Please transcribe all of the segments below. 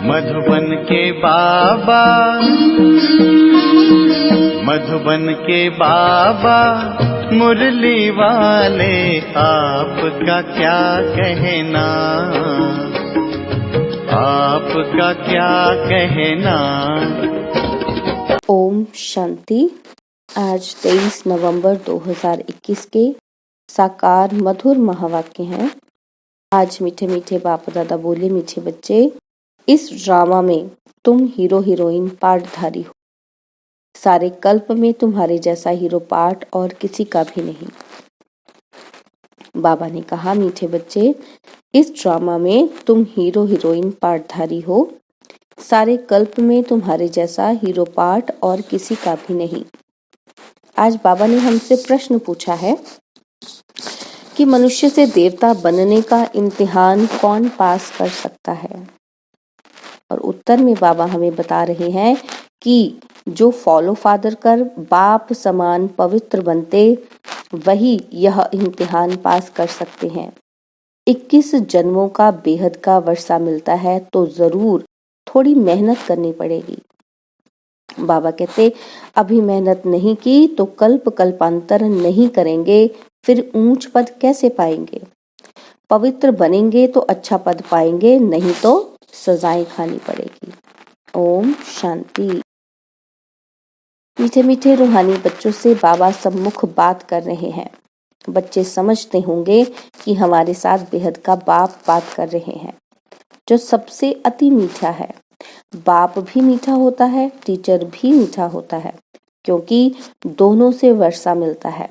मधुबन के बाबा, मधुबन के बाबा मुरली वाले, आपका क्या कहना, आपका क्या कहना। ओम शांति। आज 23 नवंबर 2021 के साकार मधुर महावाक्य हैं। आज मीठे मीठे बाप दादा बोले, मीठे बच्चे, इस ड्रामा में तुम हीरो हीरोइन पार्टधारी हो। सारे कल्प में तुम्हारे जैसा हीरो पार्ट और किसी का भी नहीं। बाबा ने कहा, मीठे बच्चे, इस ड्रामा में तुम हीरो हीरोइन पार्टधारी हो। सारे कल्प में तुम्हारे जैसा हीरो पार्ट और किसी का भी नहीं। आज बाबा ने हमसे प्रश्न पूछा है कि मनुष्य से देवता बनने का इम्तिहान कौन पास कर सकता है। और उत्तर में बाबा हमें बता रहे हैं कि जो फॉलो फादर कर बाप समान पवित्र बनते, वही यह इम्तिहान पास कर सकते हैं। 21 जन्मों का बेहद का वर्षा मिलता है तो जरूर थोड़ी मेहनत करनी पड़ेगी। बाबा कहते, अभी मेहनत नहीं की तो कल्प कल्पांतर नहीं करेंगे, फिर ऊंच पद कैसे पाएंगे। पवित्र बनेंगे तो अच्छा पद पाएंगे, नहीं तो सजाएं खानी पड़ेगी। ओम शांति। मीठे मीठे रूहानी बच्चों से बाबा सम्मुख बात कर रहे हैं। बच्चे समझते होंगे कि हमारे साथ बेहद का बाप बात कर रहे हैं, जो सबसे अति मीठा है। बाप भी मीठा होता है, टीचर भी मीठा होता है, क्योंकि दोनों से वर्षा मिलता है।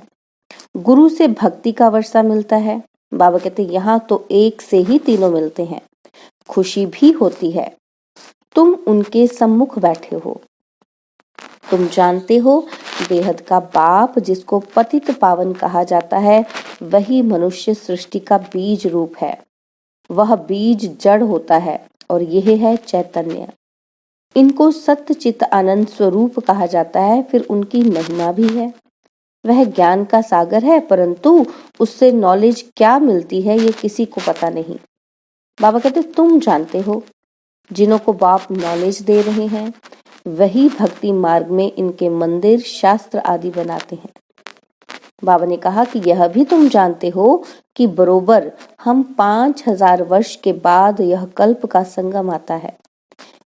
गुरु से भक्ति का वर्षा मिलता है। बाबा कहते, यहाँ तो एक से ही तीनों मिलते हैं। खुशी भी होती है। तुम उनके सम्मुख बैठे हो। तुम जानते हो, बेहद का बाप, जिसको पतित पावन कहा जाता है, वही मनुष्य सृष्टि का बीज रूप है। वह बीज जड़ होता है और यह है चैतन्य। इनको सत्य चित आनंद स्वरूप कहा जाता है। फिर उनकी महिमा भी है। वह ज्ञान का सागर है, परंतु उससे नॉलेज क्या मिलती है ये किसी को पता नहीं। बाबा कहते, तुम जानते हो। जिन्हों को बाप नॉलेज दे रहे हैं, वही भक्ति मार्ग में इनके मंदिर शास्त्र आदि बनाते हैं। बाबा ने कहा कि यह भी तुम जानते हो कि बरोबर हम 5000 वर्ष के बाद यह कल्प का संगम आता है।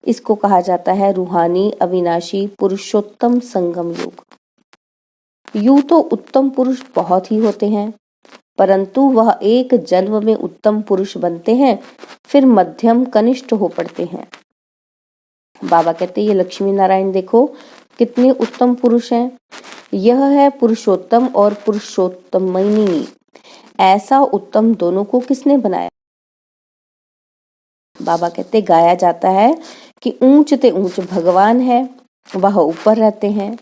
इसको कहा जाता है रूहानी अविनाशी पुरुषोत्तम संगम युग। यूं तो उत्तम पुरुष बहुत ही होते हैं, परंतु वह एक जन्म में उत्तम पुरुष बनते हैं, फिर मध्यम कनिष्ठ हो पड़ते हैं। बाबा कहते, ये लक्ष्मी नारायण देखो कितने उत्तम पुरुष हैं। यह है पुरुषोत्तम और पुरुषोत्तमयनी। ऐसा उत्तम दोनों को किसने बनाया। बाबा कहते, गाया जाता है कि ऊंच ते ऊंच भगवान है, वह ऊपर रहते हैं,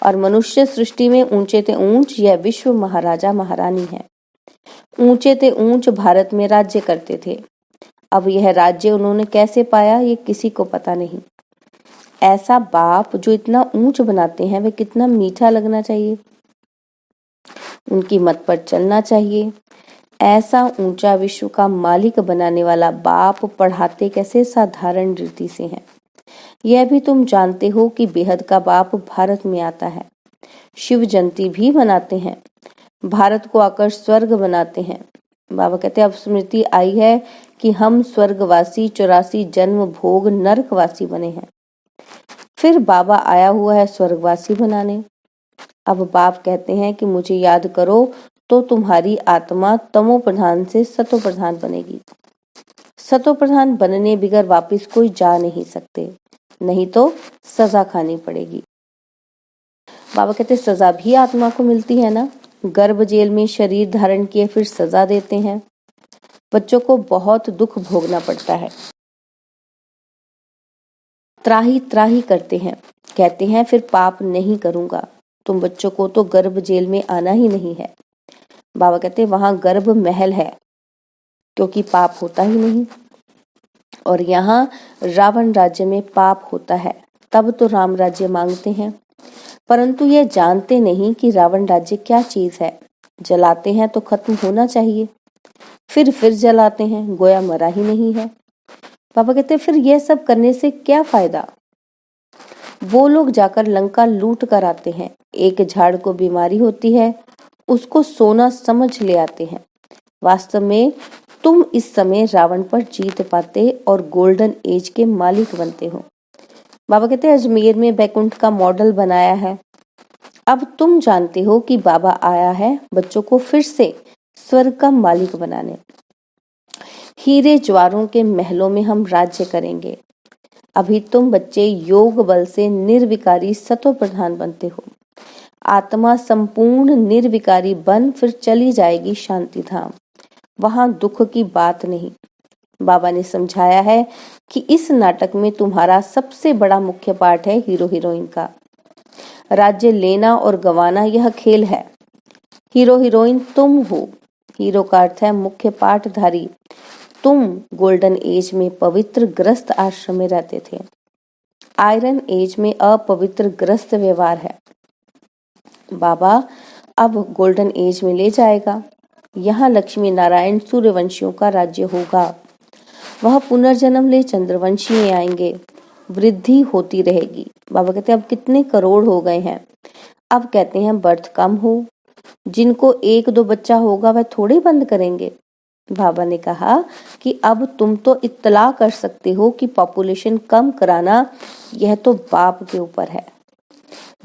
और मनुष्य सृष्टि में ऊंचे ते ऊंच यह विश्व महाराजा महारानी है। ऊंचे ते ऊंच भारत में राज्य करते थे। अब यह राज्य उन्होंने कैसे पाया ये किसी को पता नहीं। ऐसा बाप जो इतना ऊंच बनाते हैं, वे कितना मीठा लगना चाहिए। उनकी मत पर चलना चाहिए। ऐसा ऊंचा विश्व का मालिक बनाने वाला बाप पढ़ाते कैसे साधारण रीति से हैं। यह भी तुम जानते हो कि बेहद का बाप भारत में आता है। शिव जयंती भी मनाते हैं। भारत को आकर स्वर्ग बनाते हैं। बाबा कहते, अब स्मृति आई है कि हम स्वर्गवासी 84 जन्म भोग नरकवासी बने हैं। फिर बाबा आया हुआ है स्वर्गवासी बनाने। अब बाप कहते हैं कि मुझे याद करो तो तुम्हारी आत्मा तमो प्रधान से सतो प्रधान बनेगी। सतो प्रधान बनने बिगर वापिस कोई जा नहीं सकते, नहीं तो सजा खानी पड़ेगी। बाबा कहते, सजा भी आत्मा को मिलती है ना। गर्भ जेल में शरीर धारण किए फिर सजा देते हैं। बच्चों को बहुत दुख भोगना पड़ता है। त्राही त्राही करते हैं, कहते हैं फिर पाप नहीं करूंगा। तुम बच्चों को तो गर्भ जेल में आना ही नहीं है। बाबा कहते, वहां गर्भ महल है, क्योंकि पाप होता ही नहीं। और यहाँ रावण राज्य में पाप होता है, तब तो राम राज्य मांगते हैं। परंतु यह जानते नहीं कि रावण राज्य क्या चीज है। जलाते हैं तो खत्म होना चाहिए, फिर जलाते हैं, गोया मरा ही नहीं है। पापा कहते फिर यह सब करने से क्या फायदा? वो लोग जाकर लंका लूट कर आते हैं, एक झाड़ को बीमारी होती है, उसको सोना समझ ले आते हैं। वास्तव में तुम इस समय रावण पर जीत पाते और गोल्डन एज के मालिक बनते हो। बाबा कहते हैं अजमेर में बैकुंठ का मॉडल बनाया है। अब तुम जानते हो कि बाबा आया है बच्चों को फिर से स्वर्ग का मालिक बनाने। हीरे ज्वारों के महलों में हम राज्य करेंगे। अभी तुम बच्चे योग बल से निर्विकारी सतो प्रधान बनते हो। आत्मा संपूर्ण निर्विकारी बन फिर चली जाएगी शांति धाम। वहां दुख की बात नहीं। बाबा ने समझाया है कि इस नाटक में तुम्हारा सबसे बड़ा मुख्य पार्ट है हीरो हीरोइन का। राज्य लेना और गंवाना यह खेल है। हीरो हीरोइन तुम हो। हीरो का अर्थ है मुख्य पाठधारी। तुम गोल्डन एज में पवित्र ग्रस्त आश्रम में रहते थे। आयरन एज में अपवित्र ग्रस्त व्यवहार है। बाबा अब गोल्डन एज में ले जाएगा। यहाँ लक्ष्मी नारायण सूर्यवंशियों का राज्य होगा। वह पुनर्जन्म ले चंद्रवंशी में आएंगे। वृद्धि होती रहेगी। बाबा कहते हैं अब कितने करोड़ हो गए हैं। अब कहते हैं बर्थ कम हो। जिनको एक दो बच्चा होगा वह थोड़े बंद करेंगे। बाबा ने कहा कि अब तुम तो इत्तला कर सकते हो कि पॉपुलेशन कम कराना यह तो बाप के ऊपर है।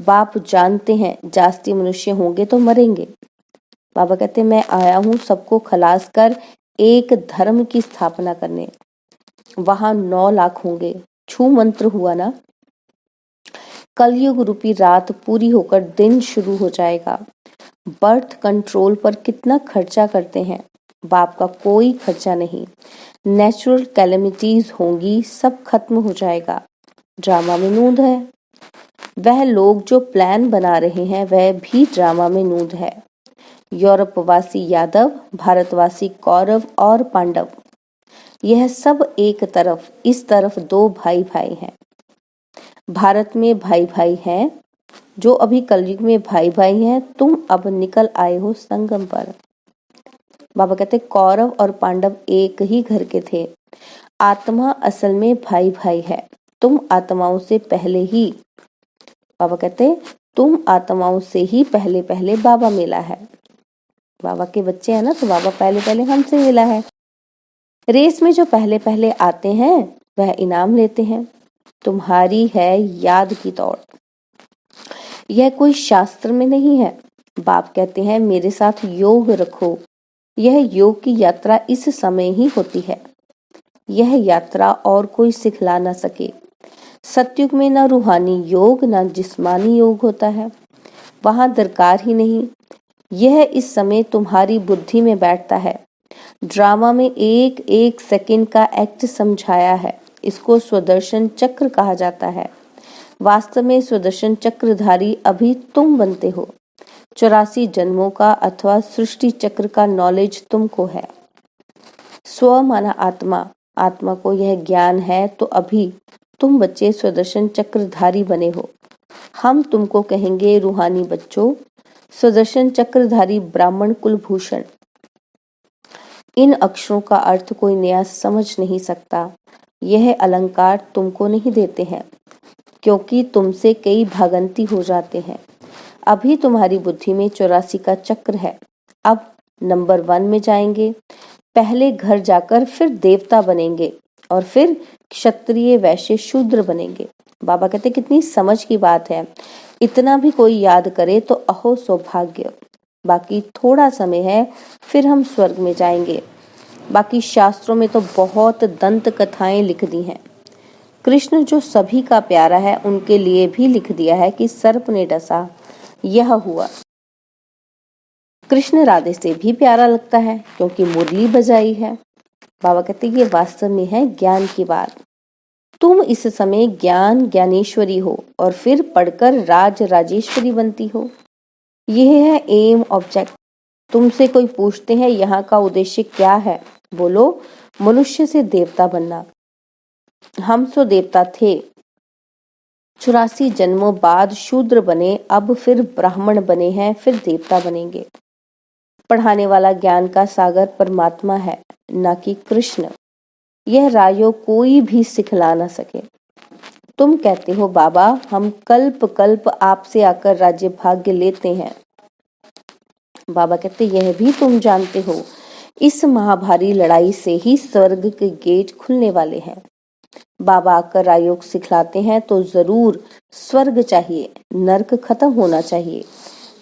बाप जानते हैं जास्ती मनुष्य होंगे तो मरेंगे। बाबा कहते मैं आया हूँ सबको खलास कर एक धर्म की स्थापना करने। वहां 9 लाख होंगे। छू मंत्र हुआ ना। कलयुग रूपी रात पूरी होकर दिन शुरू हो जाएगा। बर्थ कंट्रोल पर कितना खर्चा करते हैं। बाप का कोई खर्चा नहीं। नेचुरल कैलेमिटीज होंगी, सब खत्म हो जाएगा। ड्रामा में नूंद है। वह लोग जो प्लान बना रहे हैं वह भी ड्रामा में नूंद है। यूरोपवासी यादव, भारतवासी कौरव और पांडव, यह सब एक तरफ, इस तरफ 2 भाई भाई हैं। भारत में भाई भाई हैं जो अभी कलयुग में भाई भाई हैं। तुम अब निकल आए हो संगम पर। बाबा कहते कौरव और पांडव एक ही घर के थे। आत्मा असल में भाई भाई है। तुम आत्माओं से पहले ही, बाबा कहते तुम आत्माओं से ही पहले पहले बाबा मिला है। बाबा के बच्चे हैं ना, तो बाबा पहले पहले हमसे मिला है। रेस में जो पहले पहले आते हैं वह इनाम लेते हैं। तुम्हारी है याद की दौड़। यह कोई शास्त्र में नहीं है। बाप कहते हैं मेरे साथ योग रखो। यह योग की यात्रा इस समय ही होती है। यह यात्रा और कोई सिखला ना सके। सतयुग में ना रूहानी योग ना जिस्मानी योग होता है। वहां दरकार ही नहीं। यह इस समय तुम्हारी बुद्धि में बैठता है। ड्रामा में एक एक सेकंड का एक्ट समझाया है। इसको स्वदर्शन चक्र कहा जाता है। वास्तव में स्वदर्शन चक्रधारी अभी तुम बनते हो। 84 जन्मों का अथवा सृष्टि चक्र का नॉलेज तुमको है। स्व माना आत्मा, आत्मा को यह ज्ञान है तो अभी तुम बच्चे स्वदर्शन चक्रधारी बने हो। हम तुमको कहेंगे रूहानी बच्चों, स्वदर्शन चक्रधारी ब्राह्मण कुलभूषण। इन अक्षरों का अर्थ कोई नया समझ नहीं सकता। यह अलंकार तुमको नहीं देते हैं क्योंकि तुमसे कई भागंती हो जाते हैं। अभी तुम्हारी बुद्धि में 84 का चक्र है। अब नंबर 1 में जाएंगे। पहले घर जाकर फिर देवता बनेंगे और फिर क्षत्रिय वैश्य शूद्र बनेंगे। बाबा कहते कितनी समझ की बात है। इतना भी कोई याद करे तो अहो सौभाग्य। बाकी थोड़ा समय है फिर हम स्वर्ग में जाएंगे। बाकी शास्त्रों में तो बहुत दंत कथाएं लिख दी हैं। कृष्ण जो सभी का प्यारा है उनके लिए भी लिख दिया है कि सर्प ने डसा, यह हुआ। कृष्ण राधे से भी प्यारा लगता है क्योंकि मुरली बजाई है। बाबा कहते ये वास्तव में है ज्ञान की बात। तुम इस समय ज्ञान ज्ञानेश्वरी हो और फिर पढ़कर राज राजेश्वरी बनती हो। यह है एम ऑब्जेक्ट। तुमसे कोई पूछते हैं यहाँ का उद्देश्य क्या है, बोलो मनुष्य से देवता बनना। हम सो देवता थे, 84 जन्मों बाद शूद्र बने, अब फिर ब्राह्मण बने हैं, फिर देवता बनेंगे। पढ़ाने वाला ज्ञान का सागर परमात्मा है, न कि कृष्ण। यह राजयोग कोई भी सिखला ना सके। तुम कहते हो बाबा हम कल्प कल्प आपसे आकर राज्य भाग्य लेते हैं। बाबा कहते यह भी तुम जानते हो इस महाभारी लड़ाई से ही स्वर्ग के गेट खुलने वाले हैं। बाबा आकर राजयोग सिखलाते हैं तो जरूर स्वर्ग चाहिए, नरक खत्म होना चाहिए।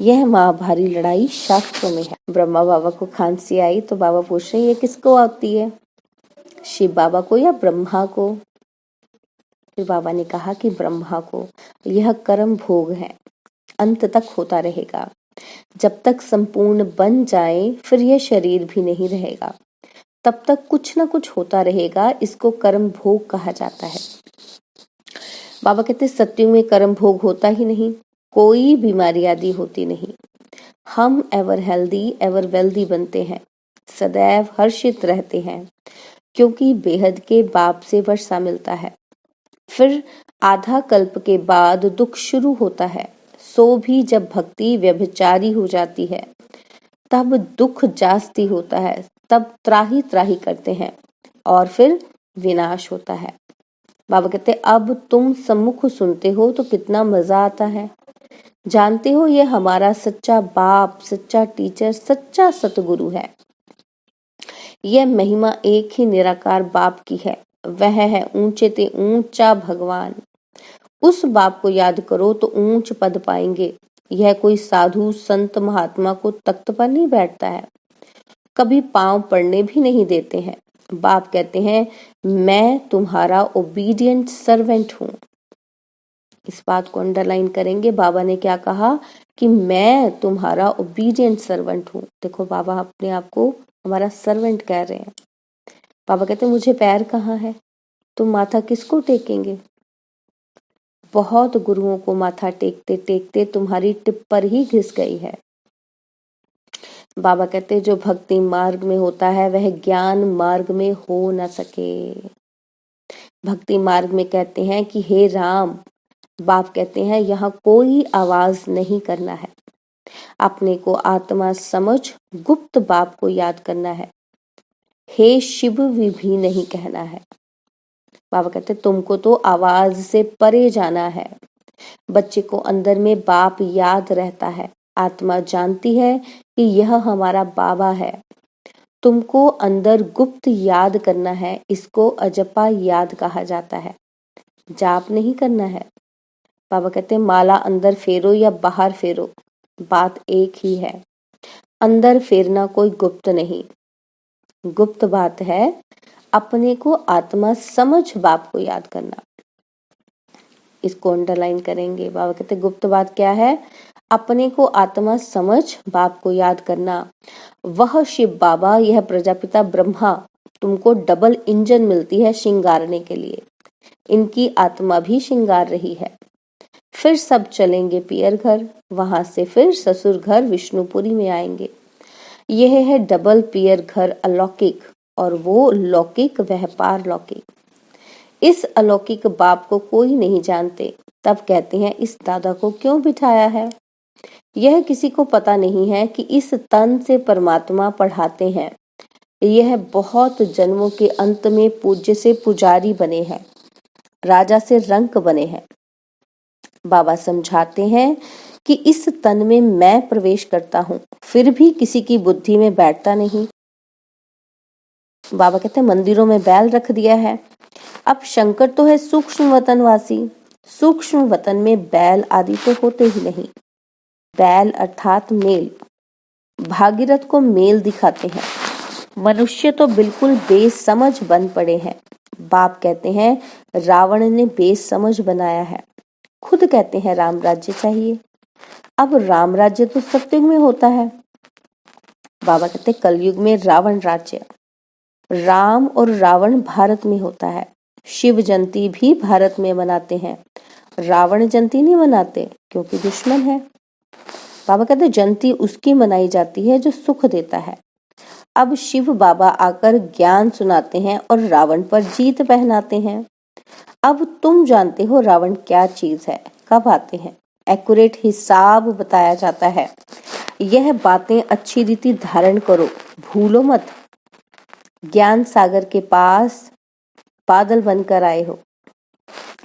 यह महाभारी लड़ाई शास्त्रों में है। ब्रह्मा बाबा को खांसी आई तो बाबा पूछ रहे ये किसको आती है, शिव बाबा को या ब्रह्मा को? फिर बाबा ने कहा कि ब्रह्मा को। यह कर्म भोग है, अंत तक होता रहेगा। जब तक संपूर्ण बन जाए फिर यह शरीर भी नहीं रहेगा, तब तक कुछ ना कुछ होता रहेगा। इसको कर्म भोग कहा जाता है। बाबा कहते सत्युग में कर्म भोग होता ही नहीं, कोई बीमारी आदि होती नहीं। हम एवर हेल्दी एवर वेल्दी बनते हैं, सदैव हर्षित रहते हैं, क्योंकि बेहद के बाप से वर्षा मिलता है। फिर आधा कल्प के बाद दुख शुरू होता है, सो भी जब भक्ति व्यभिचारी हो जाती है तब दुख जास्ती होता है, तब त्राही त्राही करते हैं और फिर विनाश होता है। बाबा कहते अब तुम सम्मुख सुनते हो तो कितना मजा आता है। जानते हो ये हमारा सच्चा बाप, सच्चा टीचर, सच्चा सतगुरु है। यह महिमा एक ही निराकार बाप की है, वह है ऊंचे ते ऊंचा भगवान। उस बाप को याद करो तो ऊंच पद पाएंगे। यह कोई साधु संत महात्मा को तख्त पर नहीं बैठता है, कभी पांव पड़ने भी नहीं देते हैं। बाप कहते हैं मैं तुम्हारा ओबीडियंट सर्वेंट हूँ। इस बात को अंडरलाइन करेंगे। बाबा ने क्या कहा कि मैं तुम्हारा ओबीडियंट सर्वेंट हूँ। देखो बाबा अपने आप को हमारा सर्वेंट कह रहे हैं। बाबा कहते मुझे पैर कहाँ है, तुम माथा किसको टेकेंगे? बहुत गुरुओं को माथा टेकते टेकते तुम्हारी टिप पर ही घिस गई है। बाबा कहते जो भक्ति मार्ग में होता है वह ज्ञान मार्ग में हो न सके। भक्ति मार्ग में कहते हैं कि हे राम, बाप कहते हैं यहाँ कोई आवाज नहीं करना है, अपने को आत्मा समझ गुप्त बाप को याद करना है। हे शिव भी नहीं कहना है। बाबा कहते तुमको तो आवाज से परे जाना है। बच्चे को अंदर में बाप याद रहता है, आत्मा जानती है कि यह हमारा बाबा है। तुमको अंदर गुप्त याद करना है, इसको अजपा याद कहा जाता है, जाप नहीं करना है। बाबा कहते माला अंदर फेरो या बाहर फेरो, बात एक ही है। अंदर फेरना कोई गुप्त नहीं, गुप्त बात है अपने को आत्मा समझ बाप को याद करना। इसको अंडरलाइन करेंगे। बाबा कहते गुप्त बात क्या है? अपने को आत्मा समझ बाप को याद करना। वह शिव बाबा, यह प्रजापिता ब्रह्मा तुमको डबल इंजन मिलती है श्रृंगारने के लिए। इनकी आत्मा भी श्रृंगार रही है। फिर सब चलेंगे पियर घर, वहां से फिर ससुर घर विष्णुपुरी में आएंगे। यह है डबल पियर घर अलौकिक, और वो लौकिक वह पारलौकिक। इस अलौकिक बाप को कोई नहीं जानते, तब कहते हैं इस दादा को क्यों बिठाया है। यह किसी को पता नहीं है कि इस तन से परमात्मा पढ़ाते हैं। यह बहुत जन्मों के अंत में पूज्य से पुजारी बने हैं, राजा से रंक बने हैं। बाबा समझाते हैं कि इस तन में मैं प्रवेश करता हूँ, फिर भी किसी की बुद्धि में बैठता नहीं। बाबा कहते हैं मंदिरों में बैल रख दिया है। अब शंकर तो है सूक्ष्म वतनवासी, सूक्ष्म वतन में बैल आदि तो होते ही नहीं। बैल अर्थात मेल, भागीरथ को मेल दिखाते हैं। मनुष्य तो बिल्कुल बेसमझ बन पड़े हैं। बाप कहते हैं रावण ने बेसमझ बनाया है। खुद कहते हैं राम राज्य चाहिए। अब राम राज्य तो सतयुग में होता है। बाबा कहते कलयुग में रावण राज्य। राम और रावण भारत में होता है। शिव जयंती भी भारत में मनाते हैं, रावण जयंती नहीं मनाते क्योंकि दुश्मन है। बाबा कहते जयंती उसकी मनाई जाती है जो सुख देता है। अब शिव बाबा आकर ज्ञान सुनाते हैं और रावण पर जीत पहनाते हैं। अब तुम जानते हो रावण क्या चीज है, कब आते हैं, एक्यूरेट हिसाब बताया जाता है। यह बातें अच्छी रीति धारण करो, भूलो मत। ज्ञान सागर के पास बादल बनकर आए हो।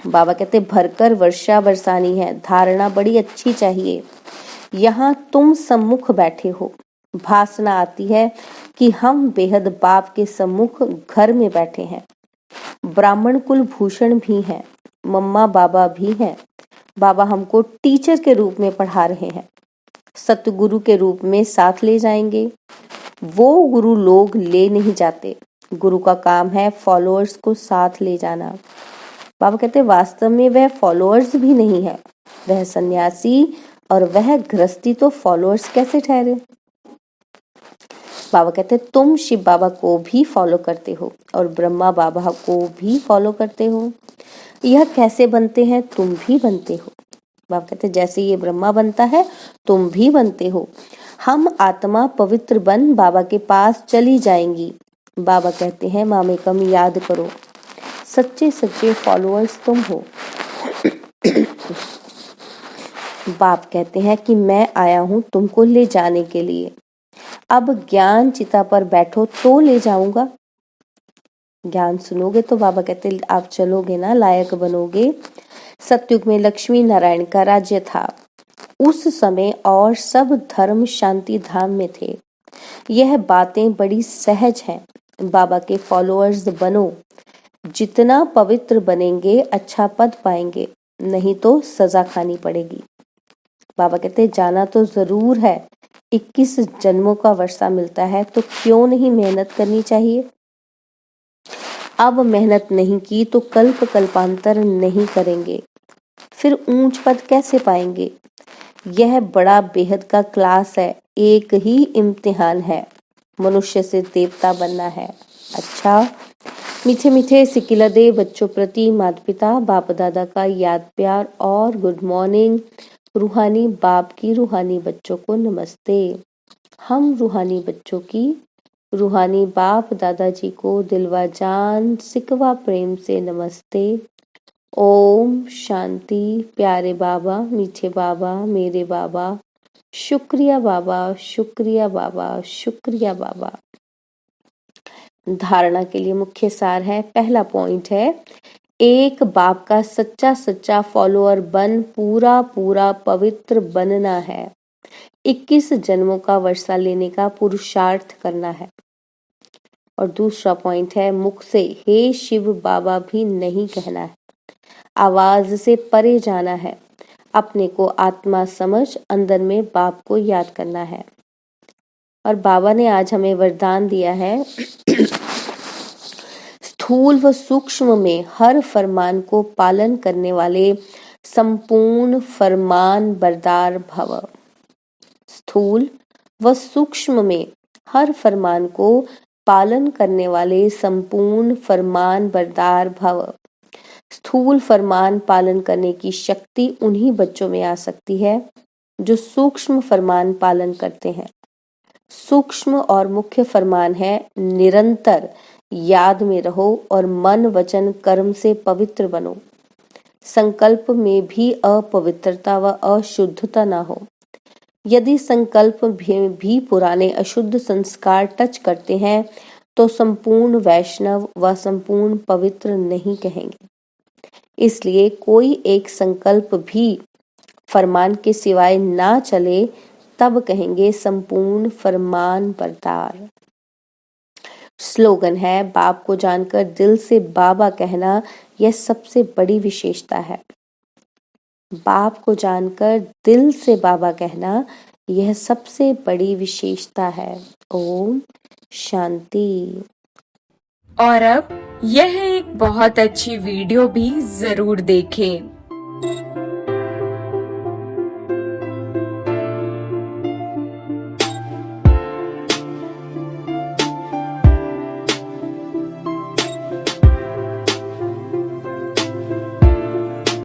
बाबा कहते भरकर वर्षा बरसानी है, धारणा बड़ी अच्छी चाहिए। यहाँ तुम सम्मुख बैठे हो, भासना आती है कि हम बेहद बाप के सम्मुख घर में बैठे हैं। ब्राह्मण कुल भूषण भी हैं, मम्मा बाबा भी हैं। बाबा हमको टीचर के रूप में पढ़ा रहे हैं, सतगुरु के रूप में साथ ले जाएंगे। वो गुरु लोग ले नहीं जाते, गुरु का काम है फॉलोअर्स को साथ ले जाना। बाबा कहते वास्तव में वह फॉलोअर्स भी नहीं है, वह सन्यासी और वह गृहस्थी तो फॉलोअर्स कैसे ठहरे। बाबा कहते तुम शिव बाबा को भी फॉलो करते हो और ब्रह्मा बाबा को भी फॉलो करते हो। यह कैसे बनते हैं, तुम भी बनते हो। बाबा कहते जैसे ये ब्रह्मा बनता है तुम भी बनते हो। हम आत्मा पवित्र बन बाबा के पास चली जाएंगी। बाबा कहते हैं मामेकम याद करो, सच्चे सच्चे फॉलोअर्स तुम हो। बाप कहते हैं कि मैं आया हूँ तुमको ले जाने के लिए। अब ज्ञान चिता पर बैठो तो ले जाऊंगा। ज्ञान सुनोगे तो बाबा कहते आप चलोगे ना, लायक बनोगे। सतयुग में लक्ष्मी नारायण का राज्य था। उस समय और सब धर्म शांति धाम में थे। यह बातें बड़ी सहज हैं। बाबा के फॉलोअर्स बनो, जितना पवित्र बनेंगे अच्छा पद पाएंगे, नहीं तो सजा खानी पड़ेगी। बाबा कहते जाना तो जरूर है, 21 जन्मों का वर्षा मिलता है तो क्यों नहीं मेहनत करनी चाहिए। अब मेहनत नहीं की तो कल्प कल्पांतर नहीं करेंगे, फिर ऊंच पद कैसे पाएंगे। यह बड़ा बेहद का क्लास है, एक ही इम्तिहान है, मनुष्य से देवता बनना है। अच्छा, मीठे मीठे सिकिलदे बच्चों प्रति माता पिता बाप दादा का याद प्यार और गुड मॉर्निंग। रूहानी बाप की रूहानी बच्चों को नमस्ते। हम रूहानी बच्चों की रूहानी बाप दादाजी को दिलवा जान सिकवा प्रेम से नमस्ते। ओम शांति। प्यारे बाबा, मीठे बाबा, मेरे बाबा, शुक्रिया बाबा, शुक्रिया बाबा, शुक्रिया बाबा। धारणा के लिए मुख्य सार है, पहला पॉइंट है एक बाप का सच्चा सच्चा फॉलोअर बन पूरा पूरा पवित्र बनना है। 21 जन्मों का वर्षा लेने का पुरुषार्थ करना है। और दूसरा पॉइंट है मुख से हे शिव बाबा भी नहीं कहना है, आवाज से परे जाना है। अपने को आत्मा समझ अंदर में बाप को याद करना है। और बाबा ने आज हमें वरदान दिया है स्थूल व सूक्ष्म में हर फरमान को पालन करने वाले संपूर्ण फरमान बरदार भव। स्थूल व सूक्ष्म में हर फरमान को पालन करने वाले संपूर्ण फरमान बरदार भव। स्थूल फरमान पालन करने की शक्ति उन्हीं बच्चों में आ सकती है जो सूक्ष्म फरमान पालन करते हैं। सूक्ष्म और मुख्य फरमान है निरंतर याद में रहो और मन वचन कर्म से पवित्र बनो। संकल्प में भी अपवित्रता व अशुद्धता ना हो। यदि संकल्प भी पुराने अशुद्ध संस्कार टच करते हैं तो संपूर्ण वैष्णव व संपूर्ण पवित्र नहीं कहेंगे। इसलिए कोई एक संकल्प भी फरमान के सिवाय ना चले तब कहेंगे संपूर्ण फरमान बरदार। स्लोगन है बाप को जानकर दिल से बाबा कहना, यह सबसे बड़ी विशेषता है। बाप को जानकर दिल से बाबा कहना यह सबसे बड़ी विशेषता है। ओम शांति। और अब यह एक बहुत अच्छी वीडियो भी जरूर देखें।